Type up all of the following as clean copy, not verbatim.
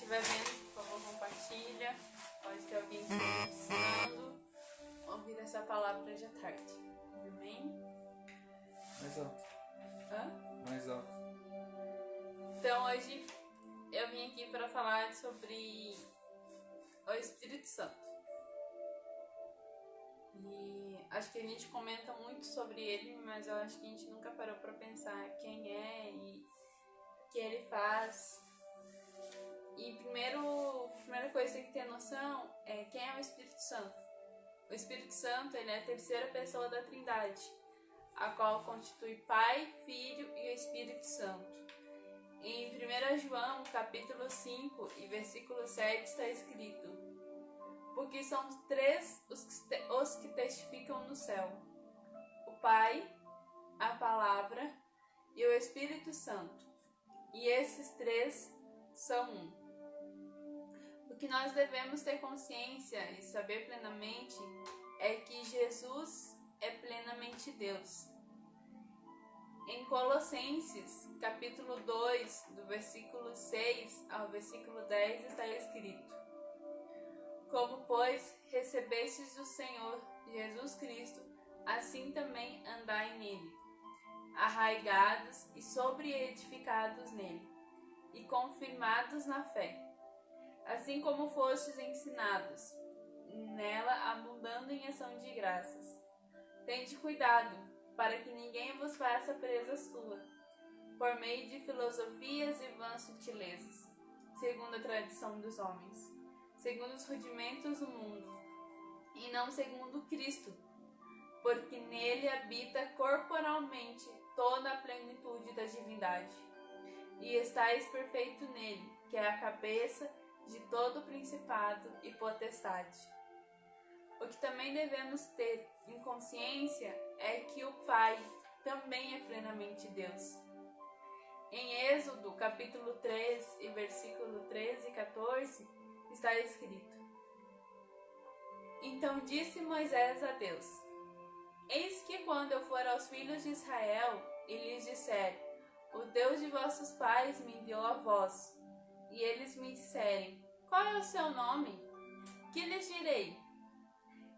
estiver vendo, por favor, compartilha. Pode ter alguém que esteja precisando ouvir essa palavra hoje à tarde. Amém? Mais alto. Mais alto. Então, hoje eu vim aqui para falar sobre o Espírito Santo. E acho que a gente comenta muito sobre ele, mas eu acho que a gente nunca parou para pensar quem é e o que ele faz. E a primeira coisa que tem que ter noção é quem é o Espírito Santo. O Espírito Santo, ele é a terceira pessoa da Trindade, a qual constitui Pai, Filho e o Espírito Santo. Em 1 João, capítulo 5 e versículo 7 está escrito: porque são três os que testificam no céu: o Pai, a Palavra e o Espírito Santo. E esses três são um. O que nós devemos ter consciência e saber plenamente é que Jesus é plenamente Deus. Em Colossenses, capítulo 2, do versículo 6 ao versículo 10, está escrito: como, pois, recebestes do Senhor Jesus Cristo, assim também andai nele, arraigados e sobreedificados nele, e confirmados na fé, assim como fostes ensinados, nela abundando em ação de graças. Tende cuidado, para que ninguém vos faça presa sua, por meio de filosofias e vãs sutilezas, segundo a tradição dos homens, segundo os rudimentos do mundo, e não segundo Cristo, porque nele habita corporalmente toda a plenitude da divindade, e estáis perfeito nele, que é a cabeça de todo principado e potestade. O que também devemos ter em consciência é que o Pai também é plenamente Deus. Em Êxodo, capítulo 3 e versículo 13 e 14, está escrito: então disse Moisés a Deus: eis que quando eu for aos filhos de Israel e lhes disser: o Deus de vossos pais me enviou a vós, e eles me disserem: qual é o seu nome? Que lhes direi?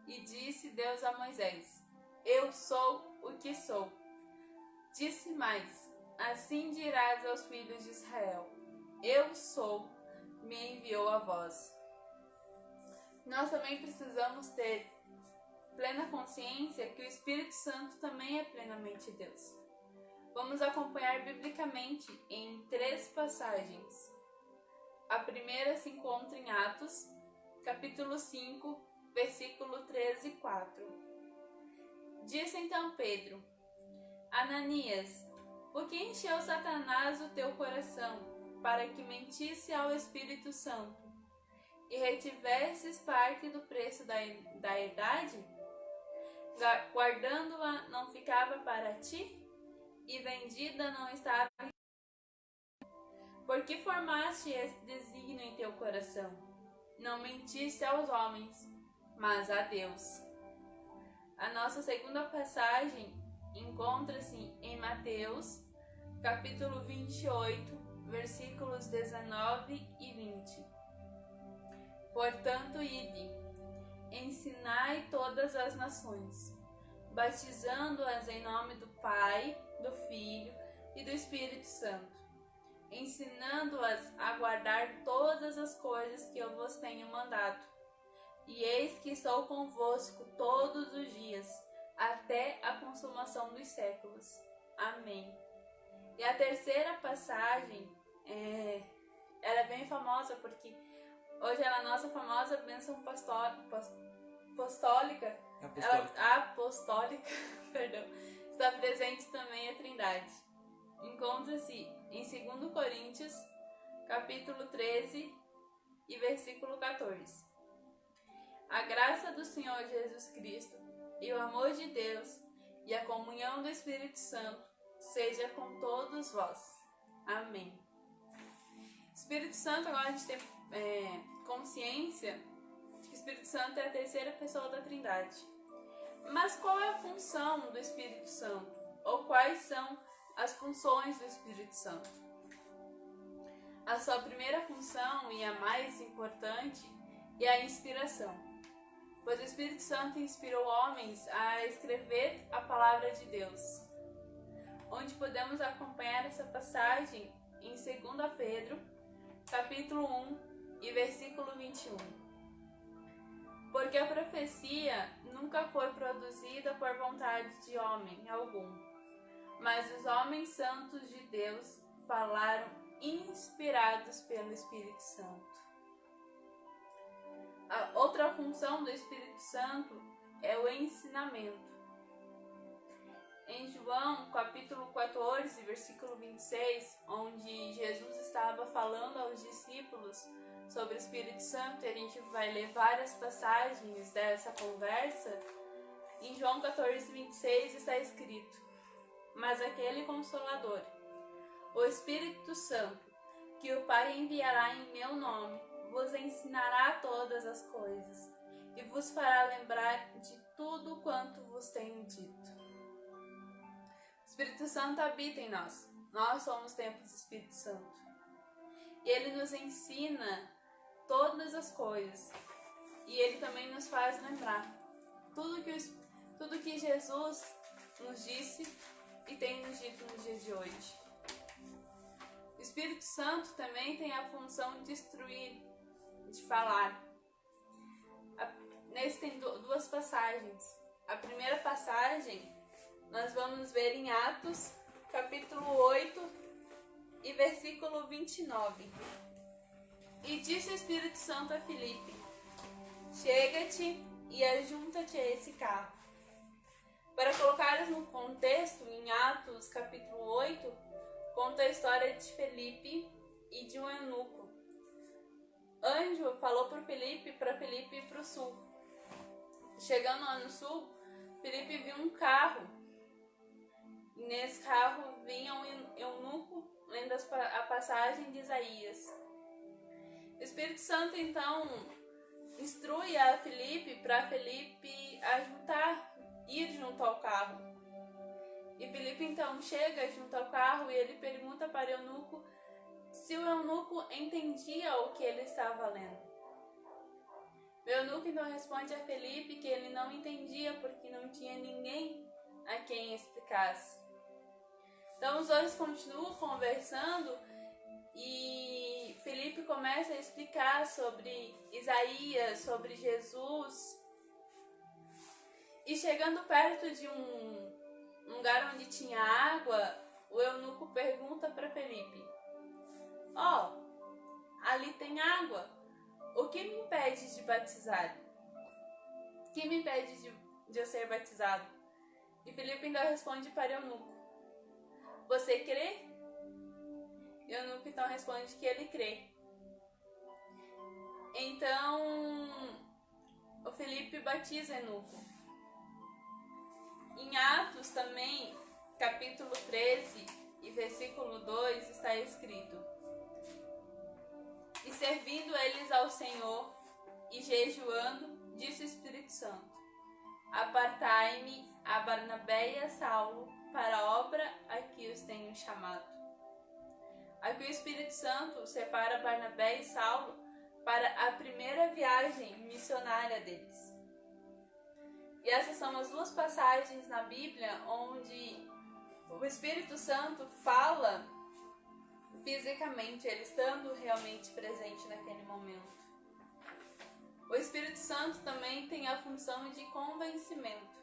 E disse Deus a Moisés: eu sou o que sou. Disse mais: assim dirás aos filhos de Israel: eu sou, me enviou a vós. Nós também precisamos ter plena consciência que o Espírito Santo também é plenamente Deus. Vamos acompanhar biblicamente em 3 passagens. A primeira se encontra em Atos, capítulo 5, versículo 13 e 4. Disse então Pedro: Ananias, por que encheu Satanás o teu coração, para que mentisse ao Espírito Santo, e retivesses parte do preço da herdade? Guardando-a não ficava para ti, e vendida não estava. Por que formaste esse desígnio em teu coração? Não mentiste aos homens, mas a Deus. A nossa segunda passagem encontra-se em Mateus, capítulo 28, versículos 19 e 20. Portanto, ide, ensinai todas as nações, batizando-as em nome do Pai, do Filho e do Espírito Santo, ensinando-as a guardar todas as coisas que eu vos tenho mandado. E eis que estou convosco todos os dias, até a consumação dos séculos. Amém. E a terceira passagem ela é bem famosa, porque hoje ela é a nossa famosa bênção apostólica, perdão, está presente também a Trindade. Encontra-se em 2 Coríntios, capítulo 13 e versículo 14. A graça do Senhor Jesus Cristo e o amor de Deus e a comunhão do Espírito Santo seja com todos vós. Amém. Espírito Santo, agora a gente tem consciência de que o Espírito Santo é a terceira pessoa da Trindade. Mas qual é a função do Espírito Santo? Ou quais são as funções do Espírito Santo? A sua primeira função, e a mais importante, é a inspiração, pois o Espírito Santo inspirou homens a escrever a palavra de Deus, onde podemos acompanhar essa passagem em 2 Pedro, capítulo 1 e versículo 21. Porque a profecia nunca foi produzida por vontade de homem algum, mas os homens santos de Deus falaram inspirados pelo Espírito Santo. A outra função do Espírito Santo é o ensinamento. Em João, capítulo 14, versículo 26, onde Jesus estava falando aos discípulos sobre o Espírito Santo, e a gente vai ler várias passagens dessa conversa. Em João 14, 26 está escrito: mas aquele Consolador, o Espírito Santo, que o Pai enviará em meu nome, vos ensinará todas as coisas e vos fará lembrar de tudo quanto vos tenho dito. O Espírito Santo habita em nós. Nós somos templos do Espírito Santo. E ele nos ensina todas as coisas. E ele também nos faz lembrar tudo que Jesus nos disse e tem nos dito nos dias de hoje. O Espírito Santo também tem a função de instruir, de falar. Nesse tem duas passagens. A primeira passagem nós vamos ver em Atos, capítulo 8 e versículo 29. E disse o Espírito Santo a Filipe: chega-te e ajunta-te a esse carro. Para colocares no contexto, em Atos, capítulo 8, conta a história de Filipe e de um eunuco. Anjo falou para Filipe ir para o sul. Chegando lá no sul, Filipe viu um carro. E nesse carro vinha um eunuco lendo a passagem de Isaías. O Espírito Santo então instrui a Filipe para Filipe ir junto ao carro. E Filipe então chega junto ao carro e ele pergunta para o eunuco se o eunuco entendia o que ele estava lendo. O eunuco então responde a Filipe que ele não entendia porque não tinha ninguém a quem explicasse. Então os dois continuam conversando e Filipe começa a explicar sobre Isaías, sobre Jesus. E chegando perto de um lugar onde tinha água, o eunuco pergunta para Filipe: ali tem água, o que me impede de batizar? O que me impede de eu ser batizado? E Filipe então responde para o eunuco: você crê? E o eunuco então responde que ele crê. Então o Filipe batiza o eunuco. Em Atos também, capítulo 13 e versículo 2 está escrito: e servindo eles ao Senhor e jejuando, disse o Espírito Santo: apartai-me a Barnabé e a Saulo para a obra a que os tenho chamado. Aqui o Espírito Santo separa Barnabé e Saulo para a primeira viagem missionária deles. E essas são as duas passagens na Bíblia onde o Espírito Santo fala fisicamente, ele estando realmente presente naquele momento. O Espírito Santo também tem a função de convencimento.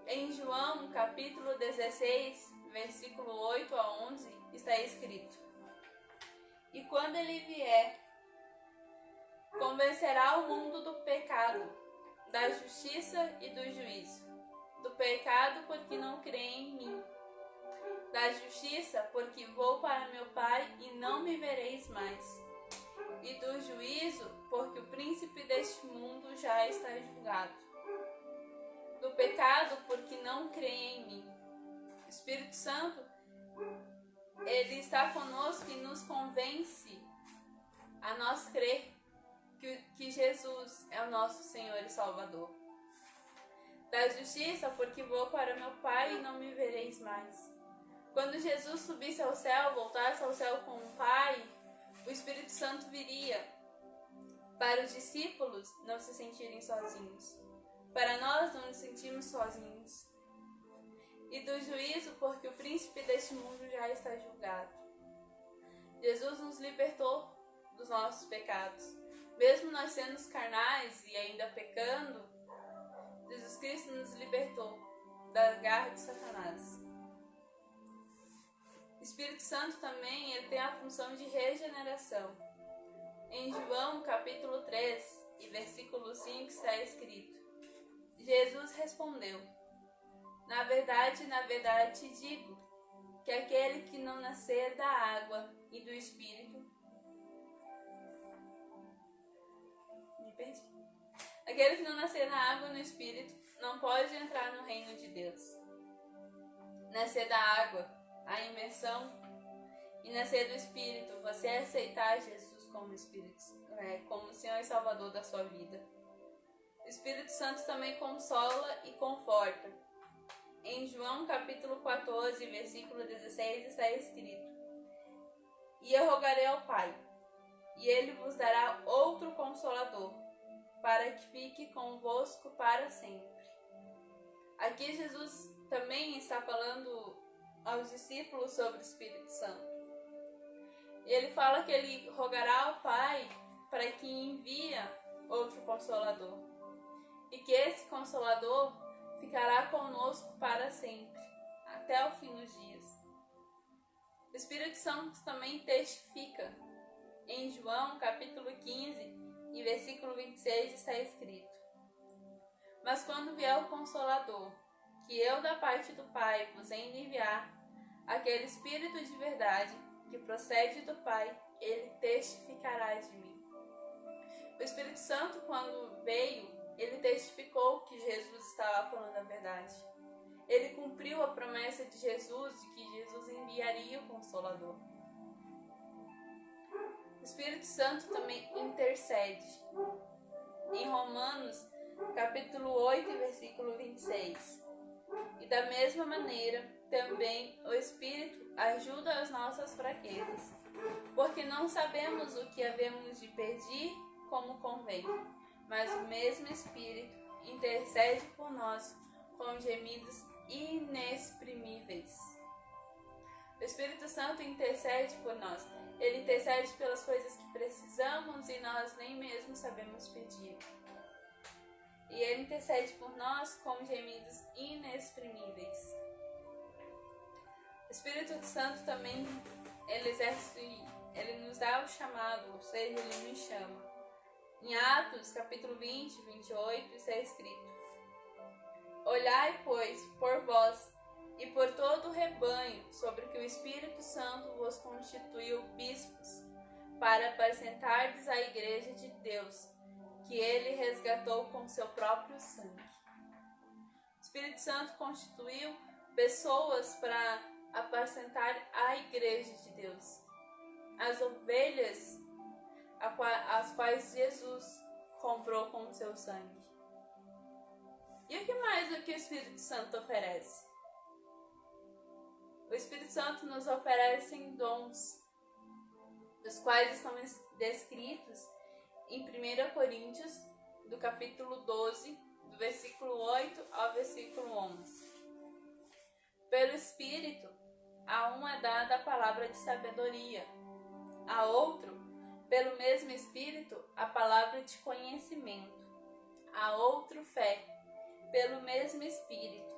Em João, capítulo 16, versículo 8 a 11, está escrito: e quando ele vier, convencerá o mundo do pecado, da justiça e do juízo. Do pecado, porque não crê em mim. Da justiça, porque vou para meu Pai e não me vereis mais. E do juízo, porque o príncipe deste mundo já está julgado. Do pecado, porque não crê em mim. O Espírito Santo, ele está conosco e nos convence a nós crer que Jesus é o nosso Senhor e Salvador. Da justiça, porque vou para meu Pai e não me vereis mais. Quando Jesus subisse ao céu, voltasse ao céu com o Pai, o Espírito Santo viria para os discípulos não se sentirem sozinhos, para nós não nos sentirmos sozinhos, e do juízo, porque o príncipe deste mundo já está julgado. Jesus nos libertou dos nossos pecados. Mesmo nós sendo carnais e ainda pecando, Jesus Cristo nos libertou da garra de Satanás. O Espírito Santo também ele tem a função de regeneração. Em João capítulo 3 e versículo 5 está escrito: Jesus respondeu: na verdade, te digo, que aquele que não nascer da água e do Espírito... Aquele que não nascer na água e no Espírito não pode entrar no reino de Deus. Nascer da água, a imersão, e nascer do Espírito, você aceitar Jesus como Espírito, como Senhor e Salvador da sua vida. O Espírito Santo também consola e conforta. Em João capítulo 14, versículo 16 está escrito: e eu rogarei ao Pai, e Ele vos dará outro Consolador, para que fique convosco para sempre. Aqui Jesus também está falando aos discípulos sobre o Espírito Santo. E ele fala que ele rogará ao Pai para que envie outro Consolador. E que esse Consolador ficará conosco para sempre, até o fim dos dias. O Espírito Santo também testifica. Em João capítulo 15 e versículo 26 está escrito: mas quando vier o Consolador, que eu da parte do Pai vos enviar, aquele Espírito de verdade que procede do Pai, ele testificará de mim. O Espírito Santo, quando veio, ele testificou que Jesus estava falando a verdade. Ele cumpriu a promessa de Jesus de que Jesus enviaria o Consolador. O Espírito Santo também intercede. Em Romanos, capítulo 8, versículo 26. E da mesma maneira, também o Espírito ajuda as nossas fraquezas, porque não sabemos o que havemos de pedir como convém, mas o mesmo Espírito intercede por nós com gemidos inexprimíveis. O Espírito Santo intercede por nós. Ele intercede pelas coisas que precisamos e nós nem mesmo sabemos pedir. E ele intercede por nós com gemidos inexprimíveis. O Espírito Santo também, ele nos dá o chamado, ou seja, ele nos chama. Em Atos, capítulo 20, 28, está escrito: olhai, pois, por vós e por todo o rebanho sobre que o Espírito Santo vos constituiu bispos, para apacentardes a igreja de Deus, que ele resgatou com seu próprio sangue. O Espírito Santo constituiu pessoas para apacentar a igreja de Deus, as ovelhas as quais Jesus comprou com o seu sangue. E o que mais o Espírito Santo oferece? O Espírito Santo nos oferece dons, os quais estão descritos em 1 Coríntios, do capítulo 12, do versículo 8 ao versículo 11. Pelo Espírito, a um é dada a palavra de sabedoria, a outro, pelo mesmo Espírito, a palavra de conhecimento, a outro fé, pelo mesmo Espírito,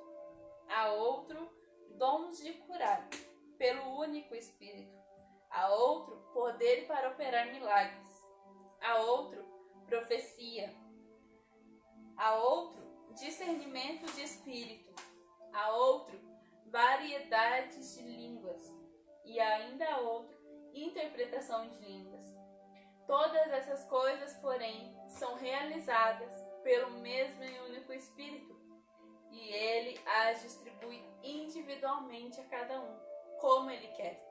a outro dons de curar, pelo único Espírito, a outro poder para operar milagres, a outro profecia, a outro discernimento de espírito, a outro variedades de línguas e ainda a outro interpretação de línguas. Todas essas coisas, porém, são realizadas pelo mesmo e único Espírito, e ele as distribui individualmente a cada um, como ele quer.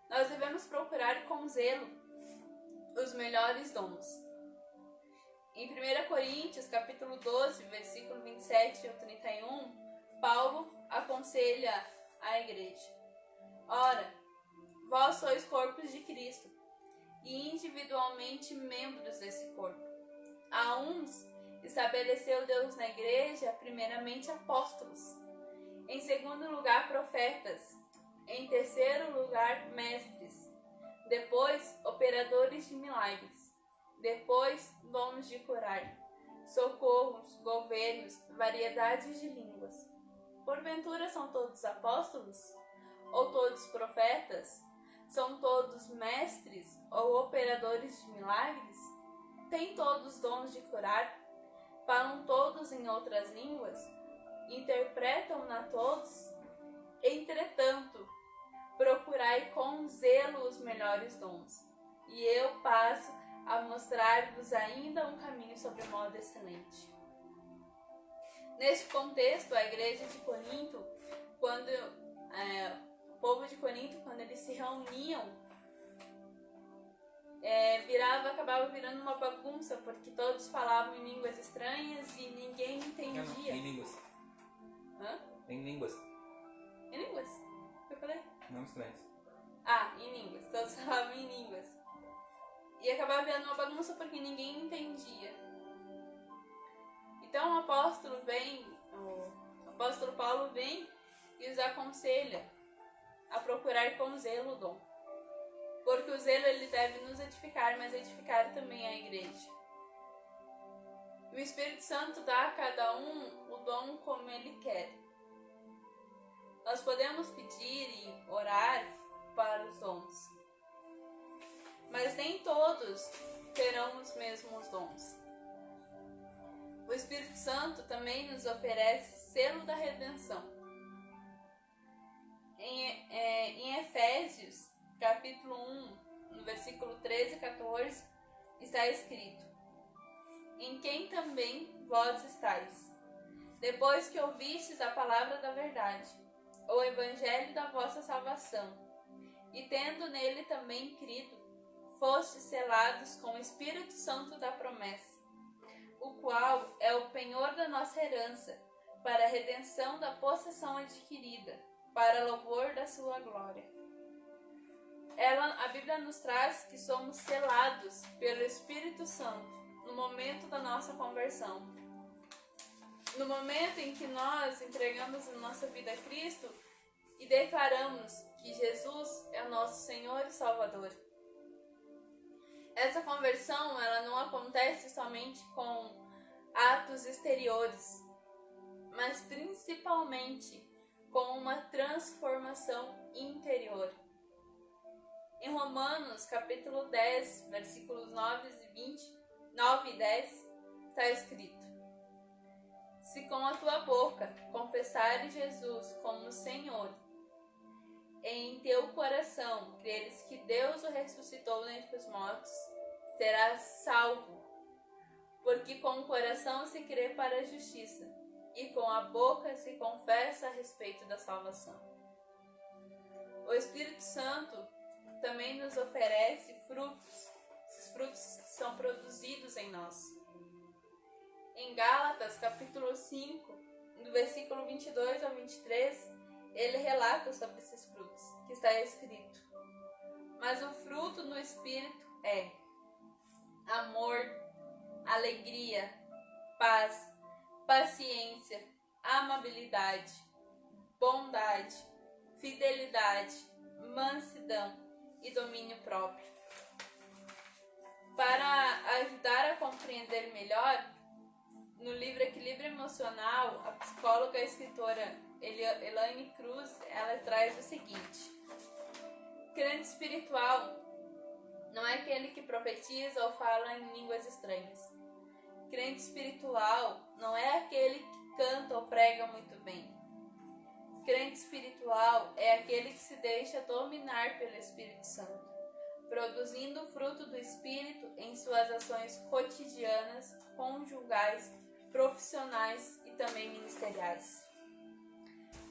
Nós devemos procurar com zelo os melhores dons. Em 1 Coríntios, capítulo 12, versículo 27 ao 31, Paulo aconselha à igreja. Ora, vós sois corpos de Cristo, e individualmente membros desse corpo. A uns estabeleceu Deus na igreja, primeiramente apóstolos, em segundo lugar profetas, em terceiro lugar mestres, depois operadores de milagres, depois dons de curar, socorros, governos, variedades de línguas. Porventura são todos apóstolos? Ou todos profetas? São todos mestres ou operadores de milagres? Têm todos dons de curar? Falam todos em outras línguas? Interpretam-na todos? Entretanto, procurai com zelo os melhores dons, e eu passo a mostrar-vos ainda um caminho sobre modo excelente. Neste contexto, a igreja de Corinto, o povo de Corinto, quando eles se reuniam, acabava virando uma bagunça, porque todos falavam em línguas estranhas e ninguém entendia. Em línguas. Hã? Em línguas. Em línguas? O que eu falei? Não estranhos. Em línguas. Todos falavam em línguas. E acabava virando uma bagunça porque ninguém entendia. Então o apóstolo Paulo vem e os aconselha a procurar com zelo o dom. Porque o zelo ele deve nos edificar, mas edificar também a igreja. O Espírito Santo dá a cada um o dom como ele quer. Nós podemos pedir e orar para os dons, mas nem todos terão os mesmos dons. O Espírito Santo também nos oferece selo da redenção. Em Efésios, capítulo 1, no versículo 13 e 14, está escrito: em quem também vós estáis, depois que ouvistes a palavra da verdade, o evangelho da vossa salvação, e tendo nele também crido, fostes selados com o Espírito Santo da promessa, o qual é o penhor da nossa herança, para a redenção da possessão adquirida, para louvor da sua glória. A Bíblia nos traz que somos selados pelo Espírito Santo no momento da nossa conversão. No momento em que nós entregamos a nossa vida a Cristo e declaramos que Jesus é o nosso Senhor e Salvador. Essa conversão ela não acontece somente com atos exteriores, mas principalmente com uma transformação interior. Em Romanos, capítulo 10, versículos 9 e 10, está escrito: se com a tua boca confessares Jesus como Senhor, e em teu coração creres que Deus o ressuscitou dentre os mortos, serás salvo. Porque com o coração se crê para a justiça, e com a boca se confessa a respeito da salvação. O Espírito Santo também nos oferece frutos. Esses frutos são produzidos em nós. Em Gálatas, capítulo 5, do versículo 22 ao 23, ele relata sobre esses frutos, que está escrito: mas o fruto no Espírito é amor, alegria, paz, paciência, amabilidade, bondade, fidelidade, mansidão e domínio próprio. Para ajudar a compreender melhor, no livro Equilíbrio Emocional, a psicóloga e escritora Elaine Cruz, ela traz o seguinte: crente espiritual não é aquele que profetiza ou fala em línguas estranhas. Crente espiritual não é aquele que canta ou prega muito bem. Crente espiritual é aquele que se deixa dominar pelo Espírito Santo, produzindo o fruto do Espírito em suas ações cotidianas, conjugais, profissionais e também ministeriais.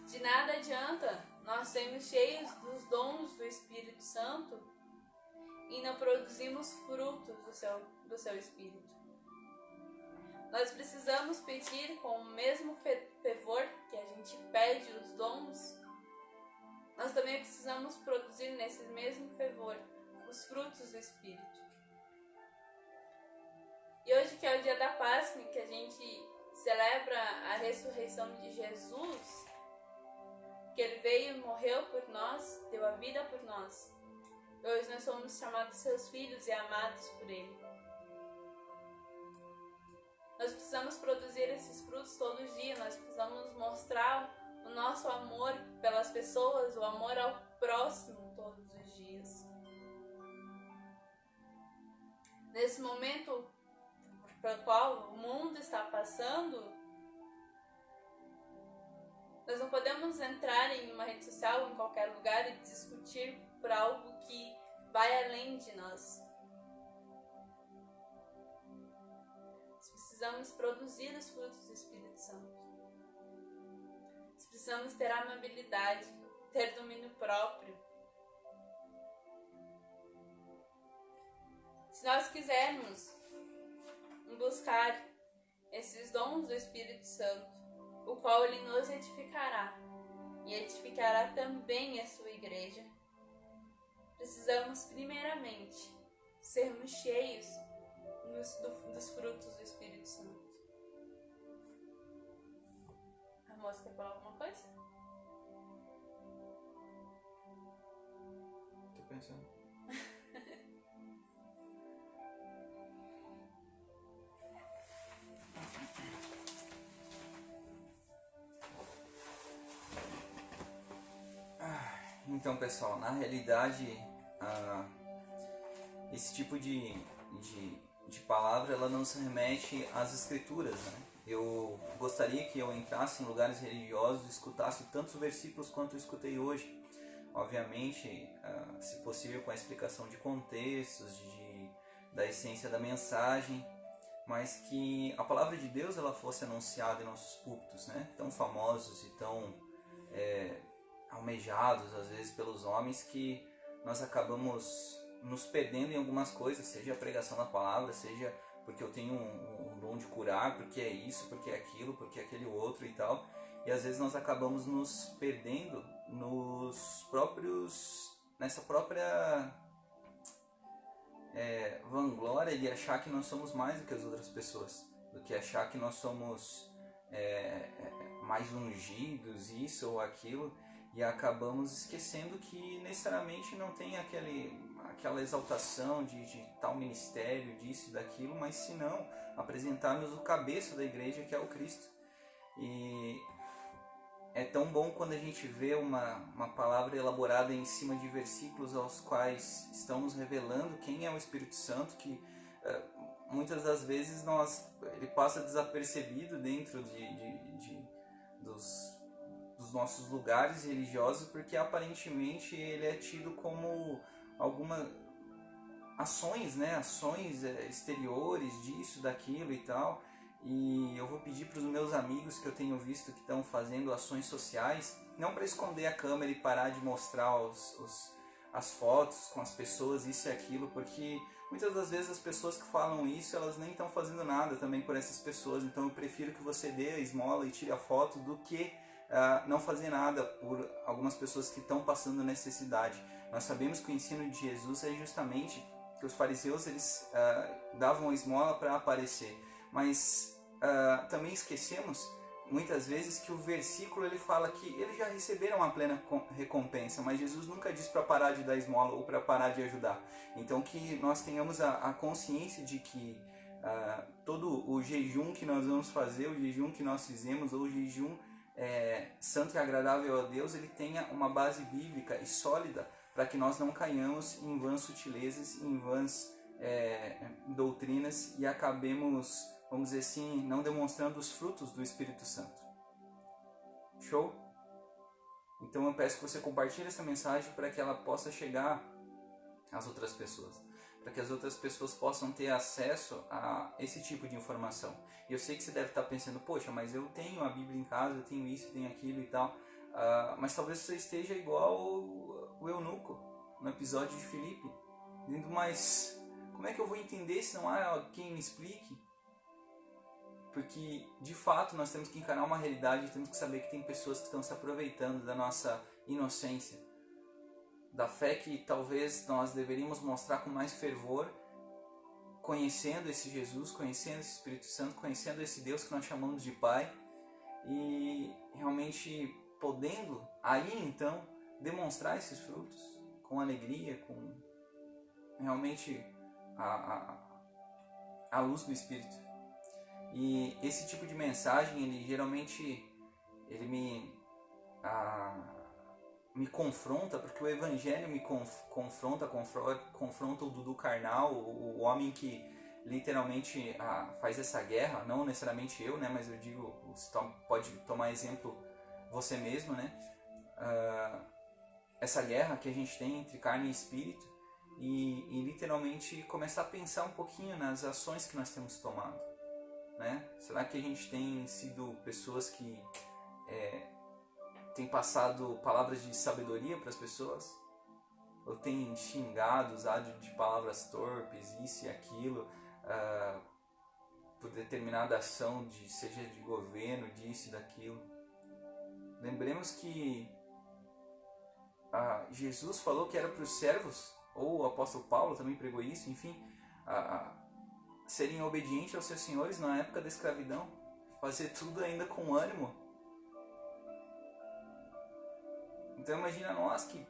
De nada adianta nós sermos cheios dos dons do Espírito Santo e não produzimos frutos do seu Espírito. Nós precisamos pedir com o mesmo fervor que a gente pede os dons, nós também precisamos produzir nesse mesmo fervor os frutos do Espírito. E hoje, que é o dia da Páscoa, em que a gente celebra a ressurreição de Jesus, que Ele veio, morreu por nós, deu a vida por nós. E hoje nós somos chamados seus filhos e amados por Ele. Nós precisamos produzir esses frutos todos os dias, nós precisamos mostrar o nosso amor pelas pessoas, o amor ao próximo todos os dias. Nesse momento pelo qual o mundo está passando, nós não podemos entrar em uma rede social ou em qualquer lugar e discutir por algo que vai além de nós. Nós precisamos produzir os frutos do Espírito Santo. Nós precisamos ter amabilidade, ter domínio próprio. Se nós quisermos buscar esses dons do Espírito Santo, o qual Ele nos edificará e edificará também a sua igreja, precisamos primeiramente sermos cheios dos frutos do Espírito Santo. A moça quer falar alguma coisa? Tô pensando. Então, pessoal, na realidade, esse tipo de palavra, ela não se remete às escrituras, né? Eu gostaria que eu entrasse em lugares religiosos e escutasse tantos versículos quanto eu escutei hoje. Obviamente, se possível, com a explicação de contextos, da essência da mensagem, mas que a palavra de Deus ela fosse anunciada em nossos púlpitos, né? Tão famosos e tão almejados às vezes pelos homens, que nós acabamos nos perdendo em algumas coisas, seja a pregação da palavra, seja porque eu tenho um dom de curar, porque é isso, porque é aquilo, porque é aquele outro e tal, e às vezes nós acabamos nos perdendo nessa própria vanglória de achar que nós somos mais do que as outras pessoas, do que achar que nós somos mais ungidos, isso ou aquilo, e acabamos esquecendo que necessariamente não tem aquela exaltação de tal ministério, disso e daquilo, mas se não apresentarmos o cabeça da igreja, que é o Cristo. E é tão bom quando a gente vê uma palavra elaborada em cima de versículos aos quais estamos revelando quem é o Espírito Santo, que muitas das vezes ele passa desapercebido dentro dos nossos lugares religiosos, porque aparentemente ele é tido como algumas ações, né? Ações exteriores disso, daquilo e tal. E eu vou pedir para os meus amigos que eu tenho visto que estão fazendo ações sociais, não para esconder a câmera e parar de mostrar as fotos com as pessoas, isso e aquilo, porque muitas das vezes as pessoas que falam isso, elas nem estão fazendo nada também por essas pessoas. Então eu prefiro que você dê a esmola e tire a foto do que não fazer nada por algumas pessoas que estão passando necessidade. Nós sabemos que o ensino de Jesus é justamente que os fariseus eles davam a esmola para aparecer, mas também esquecemos muitas vezes que o versículo ele fala que eles já receberam a plena recompensa, mas Jesus nunca diz para parar de dar esmola ou para parar de ajudar. Então que nós tenhamos a consciência de que todo o jejum que nós vamos fazer, o jejum que nós fizemos, ou o jejum santo e agradável a Deus, ele tenha uma base bíblica e sólida, para que nós não caiamos em vãs sutilezas, em vãs doutrinas e acabemos, vamos dizer assim, não demonstrando os frutos do Espírito Santo. Show? Então eu peço que você compartilhe essa mensagem para que ela possa chegar às outras pessoas, para que as outras pessoas possam ter acesso a esse tipo de informação. E eu sei que você deve estar pensando, poxa, mas eu tenho a Bíblia em casa, eu tenho isso, tenho aquilo e tal, mas talvez você esteja igual o eunuco no episódio de Filipe, dizendo, mas como é que eu vou entender se não há quem me explique? Porque de fato nós temos que encarar uma realidade e temos que saber que tem pessoas que estão se aproveitando da nossa inocência, da fé que talvez nós deveríamos mostrar com mais fervor, conhecendo esse Jesus, conhecendo esse Espírito Santo, conhecendo esse Deus que nós chamamos de Pai, e realmente podendo aí então demonstrar esses frutos com alegria, com realmente a luz do Espírito. E esse tipo de mensagem, ele geralmente me confronta, porque o Evangelho me confronta o Dudu carnal, o homem que literalmente faz essa guerra, não necessariamente eu, né, mas eu digo, você pode tomar exemplo você mesmo, né, essa guerra que a gente tem entre carne e espírito, e literalmente começar a pensar um pouquinho nas ações que nós temos tomado, né? Será que a gente tem sido pessoas que têm passado palavras de sabedoria para as pessoas? Ou tem xingado, usado de palavras torpes, isso e aquilo, por determinada ação, seja de governo, disso e daquilo? Lembremos que Jesus falou que era para os servos, ou o apóstolo Paulo também pregou isso, enfim, serem obedientes aos seus senhores na época da escravidão, fazer tudo ainda com ânimo. Então imagina nós que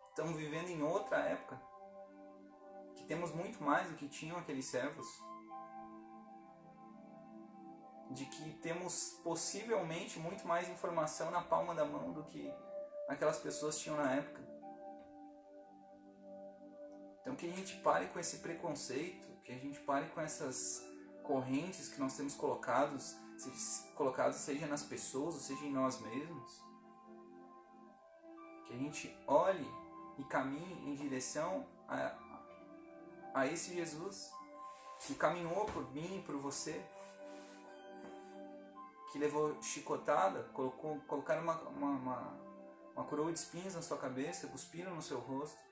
estamos vivendo em outra época, que temos muito mais do que tinham aqueles servos, de que temos possivelmente muito mais informação na palma da mão do que aquelas pessoas tinham na época. Então que a gente pare com esse preconceito, que a gente pare com essas correntes que nós temos colocados, seja nas pessoas, ou seja em nós mesmos. Que a gente olhe e caminhe em direção a esse Jesus que caminhou por mim e por você, que levou chicotada, colocaram uma coroa de espinhos na sua cabeça, cuspiram no seu rosto,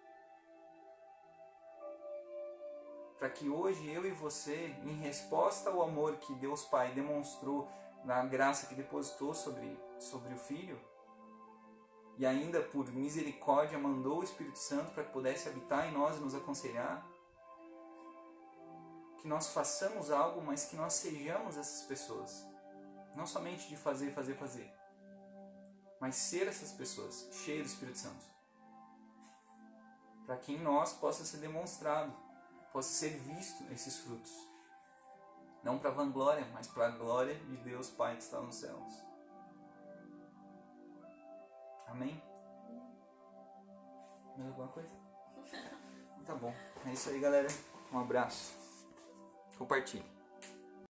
para que hoje eu e você, em resposta ao amor que Deus Pai demonstrou, na graça que depositou sobre o Filho, e ainda por misericórdia mandou o Espírito Santo para que pudesse habitar em nós e nos aconselhar, que nós façamos algo, mas que nós sejamos essas pessoas. Não somente de fazer, mas ser essas pessoas, cheias do Espírito Santo. Para que em nós possa ser demonstrado, possa ser visto esses frutos. Não para vanglória, mas para a glória de Deus Pai que está nos céus. Amém? Mais alguma coisa? Tá bom. É isso aí, galera. Um abraço. Compartilhe.